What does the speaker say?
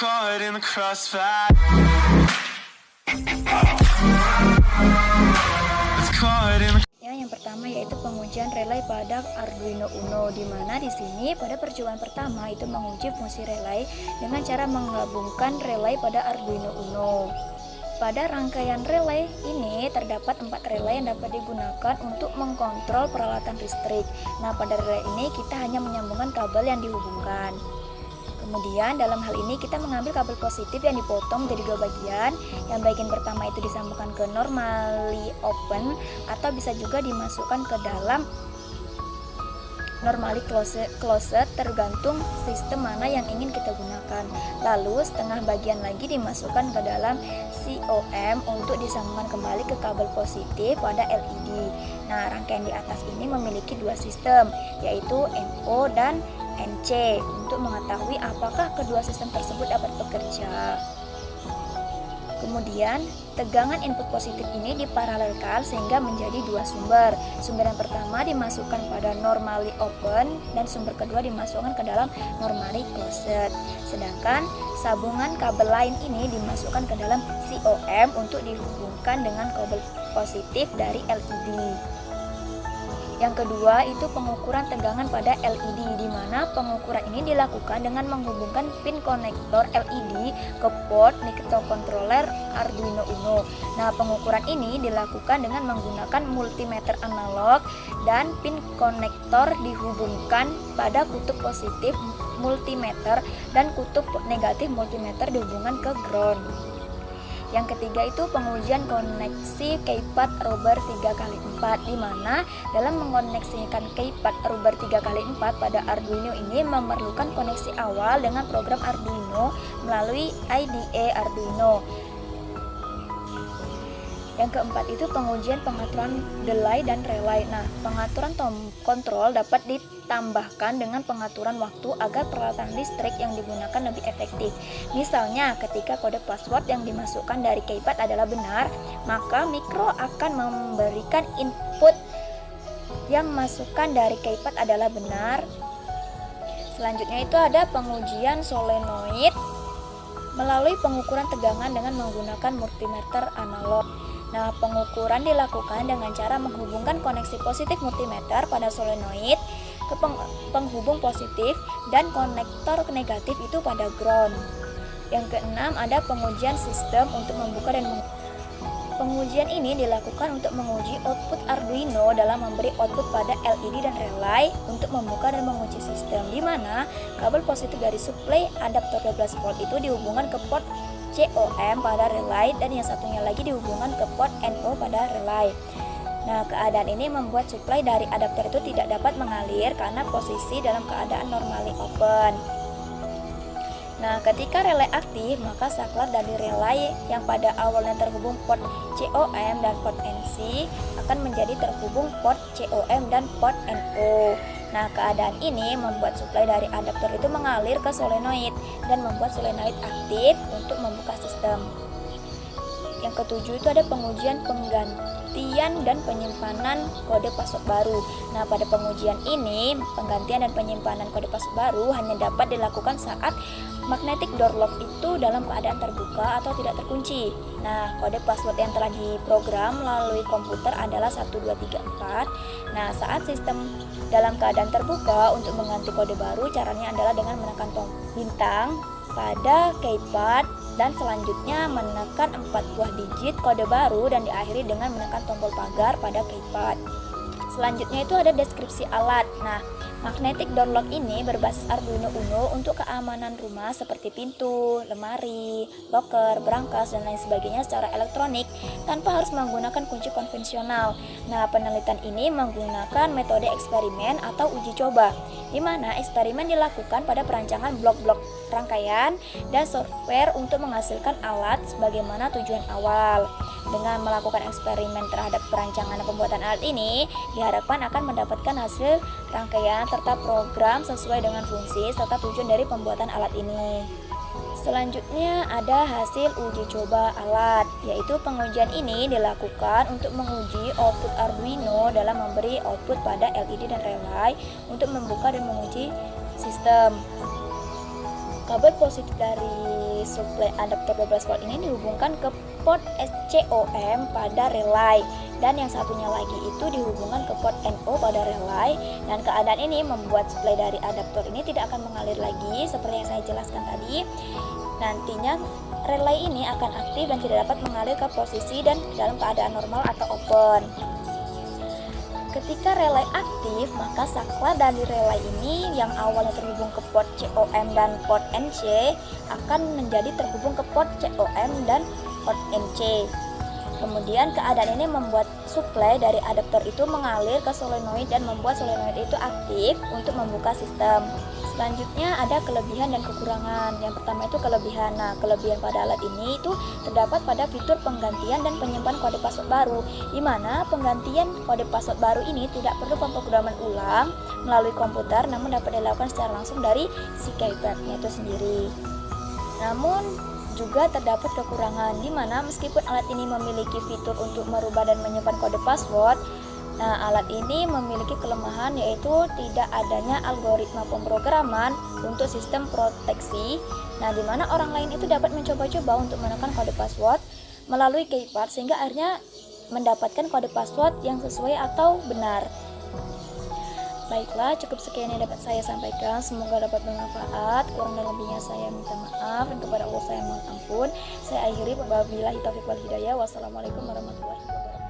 caught in the crossfire. It's caught in the Yang pertama yaitu pengujian relay pada Arduino Uno, di mana di sini pada percobaan pertama itu menguji fungsi relay dengan cara menggabungkan relay pada Arduino Uno. Pada rangkaian relay ini terdapat 4 relay yang dapat digunakan untuk mengkontrol peralatan listrik. Nah, pada relay ini kita hanya menyambungkan kabel yang dihubungkan. Kemudian dalam hal ini kita mengambil kabel positif yang dipotong menjadi 2 bagian. Yang bagian pertama itu disambungkan ke normally open atau bisa juga dimasukkan ke dalam normally closed, tergantung sistem mana yang ingin kita gunakan. Lalu setengah bagian lagi dimasukkan ke dalam COM untuk disambungkan kembali ke kabel positif pada LED. Nah, rangkaian di atas ini memiliki 2 sistem, yaitu NO dan NC, untuk mengetahui apakah kedua sistem tersebut dapat bekerja. Kemudian tegangan input positif ini diparalelkan sehingga menjadi 2 sumber. Sumber yang pertama dimasukkan pada normally open dan sumber kedua dimasukkan ke dalam normally closed. Sedangkan sambungan kabel lain ini dimasukkan ke dalam COM untuk dihubungkan dengan kabel positif dari LED. Yang kedua itu pengukuran tegangan pada LED, di mana pengukuran ini dilakukan dengan menghubungkan pin konektor LED ke port microcontroller Arduino Uno. Nah, pengukuran ini dilakukan dengan menggunakan multimeter analog dan pin konektor dihubungkan pada kutub positif multimeter dan kutub negatif multimeter dihubungkan ke ground. Yang ketiga itu pengujian koneksi keypad rubber 3x4, di mana dalam mengoneksikan keypad rubber 3x4 pada Arduino ini memerlukan koneksi awal dengan program Arduino melalui IDE Arduino. Yang keempat itu pengujian pengaturan delay dan relay. Nah, pengaturan kontrol dapat ditambahkan dengan pengaturan waktu agar peralatan listrik yang digunakan lebih efektif. Misalnya, ketika kode password yang dimasukkan dari keypad adalah benar, maka mikro akan memberikan input yang masukkan dari keypad adalah benar. Selanjutnya itu ada pengujian solenoid melalui pengukuran tegangan dengan menggunakan multimeter analog. Nah, pengukuran dilakukan dengan cara menghubungkan koneksi positif multimeter pada solenoid ke penghubung positif dan konektor negatif itu pada ground. Yang keenam ada pengujian sistem untuk membuka dan pengujian ini dilakukan untuk menguji output Arduino dalam memberi output pada LED dan relay untuk membuka dan mengunci sistem, di mana kabel positif dari supply adaptor 12 volt itu dihubungkan ke port COM pada relay dan yang satunya lagi dihubungkan ke port NO pada relay. Nah, keadaan ini membuat supply dari adaptor itu tidak dapat mengalir karena posisi dalam keadaan normally open. Nah, ketika relay aktif, maka saklar dari relay yang pada awalnya terhubung port COM dan port NC akan menjadi terhubung port COM dan port NO. Nah, keadaan ini membuat supply dari adaptor itu mengalir ke solenoid dan membuat solenoid aktif untuk membuka sistem. Yang ketujuh itu ada pengujian penggantian dan penyimpanan kode password baru. Nah, pada pengujian ini, penggantian dan penyimpanan kode password baru hanya dapat dilakukan saat magnetic door lock itu dalam keadaan terbuka atau tidak terkunci. Nah, kode password yang telah diprogram melalui komputer adalah 1, 2, 3, 4. Nah, saat sistem dalam keadaan terbuka, untuk mengganti kode baru caranya adalah dengan menekan tombol bintang pada keypad dan selanjutnya menekan 4 buah digit kode baru dan diakhiri dengan menekan tombol pagar pada keypad. Selanjutnya itu ada deskripsi alat. Nah, magnetic door lock ini berbasis Arduino Uno untuk keamanan rumah seperti pintu, lemari, loker, brankas, dan lain sebagainya secara elektronik tanpa harus menggunakan kunci konvensional. Nah, penelitian ini menggunakan metode eksperimen atau uji coba, di mana eksperimen dilakukan pada perancangan blok-blok rangkaian dan software untuk menghasilkan alat sebagaimana tujuan awal. Dengan melakukan eksperimen terhadap perancangan dan pembuatan alat ini, diharapkan akan mendapatkan hasil rangkaian serta program sesuai dengan fungsi serta tujuan dari pembuatan alat ini. Selanjutnya ada hasil uji coba alat, yaitu pengujian ini dilakukan untuk menguji output Arduino dalam memberi output pada LED dan relay untuk membuka dan mengunci sistem. Kabel positif dari dari suplai adaptor 12 volt ini dihubungkan ke port COM pada relay, dan yang satunya lagi itu dihubungkan ke port NO pada relay. Dan keadaan ini membuat suplai dari adaptor ini tidak akan mengalir lagi seperti yang saya jelaskan tadi. Nantinya relay ini akan aktif dan tidak dapat mengalir ke posisi dan dalam keadaan normal atau open. Ketika relay aktif, maka saklar dari relay ini yang awalnya terhubung ke port COM dan port NC akan menjadi terhubung ke port COM dan port NC. Kemudian keadaan ini membuat suplai dari adaptor itu mengalir ke solenoid dan membuat solenoid itu aktif untuk membuka sistem. Selanjutnya ada kelebihan dan kekurangan. Yang pertama itu kelebihan. Nah, kelebihan pada alat ini itu terdapat pada fitur penggantian dan penyimpan kode password baru, di mana penggantian kode password baru ini tidak perlu pemrograman ulang melalui komputer, namun dapat dilakukan secara langsung dari si keypadnya itu sendiri. Namun juga terdapat kekurangan, di mana meskipun alat ini memiliki fitur untuk merubah dan menyimpan kode password, nah, alat ini memiliki kelemahan, yaitu tidak adanya algoritma pemrograman untuk sistem proteksi. Nah, di mana orang lain itu dapat mencoba-coba untuk menekan kode password melalui keypad sehingga akhirnya mendapatkan kode password yang sesuai atau benar. Baiklah, cukup sekian yang dapat saya sampaikan. Semoga dapat bermanfaat. Kurang dan lebihnya saya minta maaf, dan kepada Allah saya mohon ampun. Saya akhiri, wabillahi taufiq wal hidayah. Wassalamualaikum warahmatullahi wabarakatuh.